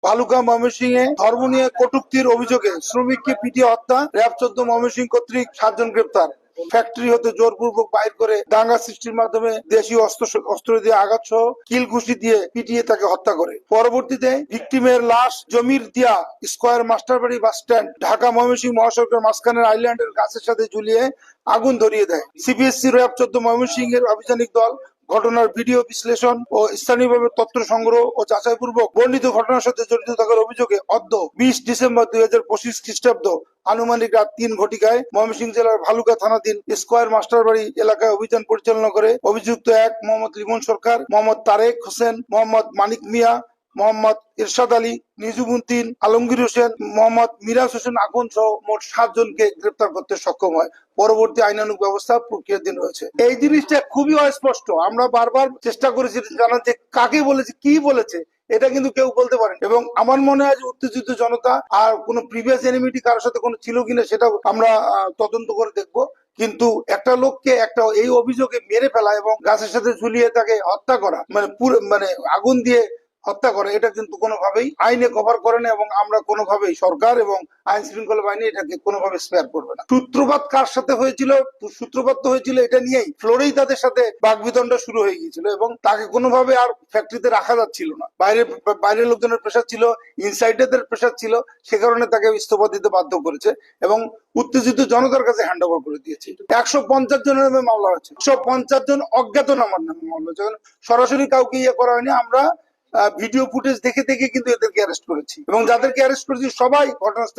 ভালুকা ময়মনসিংহে ধর্ম নিয়ে কটূক্তির অভিযোগে শ্রমিককে পিটিয়ে হত্যা, র্যাব 14 ময়মনসিংহ কর্তৃক 7 জন গ্রেপ্তার। ফ্যাক্টরি হতে জোরপূর্বক বাইর করে দাঙ্গা সৃষ্টির মাধ্যমে দেশীয় অস্ত্র দিয়ে আঘাত সহ কিল ঘুষি দিয়ে পিটিয়ে তাকে হত্যা করে। পরবর্তীতে ভিকটিমের লাশ জমির দিয়া স্কয়ার মাস্টারবাড়ি বাস স্ট্যান্ড ঢাকা ময়মনসিংহ মহাসড়কের মাঝখানের আইল্যান্ডের গাছের সাথে ঝুলিয়ে আগুন ধরিয়ে দেয়। সিপিএসসি র্যাব 14 ময়মনসিংহের অভিযানিক দল ঘটনার ভিডিও বিশ্লেষণ ও স্থানীয়ভাবে তথ্য সংগ্রহ ও যাচাই পূর্বক বর্ণিত ঘটনার সাথে জড়িত থাকার অভিযোগে অদ্য 20 ডিসেম্বর 2025 খ্রিস্টাব্দ আনুমানিক রাত 3 ঘটিকায় ময়মনসিংহ জেলার ভালুকা থানাধীন স্কয়ার মাস্টারবাড়ি এলাকায় অভিযান পরিচালনা করে অভিযুক্ত 1 মোহাম্মদ লিমন সরকার, মোহাম্মদ তারেক হোসেন, মোহাম্মদ মানিক মিয়া, মোহাম্মদ ইরশাদ আলী, নিজুমউদ্দিন, আলমগীর হোসেন, মোহাম্মদ মিরাজ হোসেন আগুন সহ মোট 7 জনকে গ্রেপ্তার করতে সক্ষম হয়। পরবর্তী আইনানুগ ব্যবস্থা প্রক্রিয়াধীন রয়েছে। এই জিনিসটা খুবই অস্পষ্ট। আমরা বারবার চেষ্টা করেছি জানার যে কাকে বলেছে, কি বলেছে, এটা কিন্তু কেউ বলতে পারেন। এবং আমার মনে হয় যে উত্তেজিত জনতা আর কোনো প্রিভিয়াস এনিমিটি কারোর সাথে কোনো ছিল কিনা সেটা আমরা তদন্ত করে দেখবো। কিন্তু একটা লোককে এই অভিযোগে মেরে ফেলা এবং গাছের সাথে ঝুলিয়ে তাকে হত্যা করা, মানে আগুন দিয়ে হত্যা করে, এটা কিন্তু কোনোভাবেই আইনে কভার করে না এবং আমরা কোনোভাবেই সরকার এবং আইন শৃঙ্খলা বাহিনী এটাকে কোনোভাবে স্পেয়ার করবে না। সূত্রপাত কার সাথে হয়েছিল, সূত্রপাত তো হয়েছিল এটা নিয়েই, ফ্লোরেই তাদের সাথে বাকবিতণ্ড শুরু হয়ে গিয়েছিল এবং তাকে কোনোভাবে আর ফ্যাক্টরিতে রাখা যাচ্ছিল না। বাইরের লোকজনের প্রেশার ছিল, ইনসাইডারদের প্রেশার ছিল, সে কারণে তাকে ইস্তফা দিতে বাধ্য করেছে এবং উত্তেজিত জনতার কাছে হ্যান্ড ওভার করে দিয়েছে। 150 জনের নামে মামলা হয়েছে, 150 জন অজ্ঞাতনামার নামে মামলা হয়েছে। সরাসরি কাউকে ইয়ে করা হয়নি। আমরা ভিডিও ফুটেজ দেখে দেখে কিন্তু এদেরকে অ্যারেস্ট করেছি এবং যাদেরকে অ্যারেস্ট করেছি সবাই ঘটনাস্থল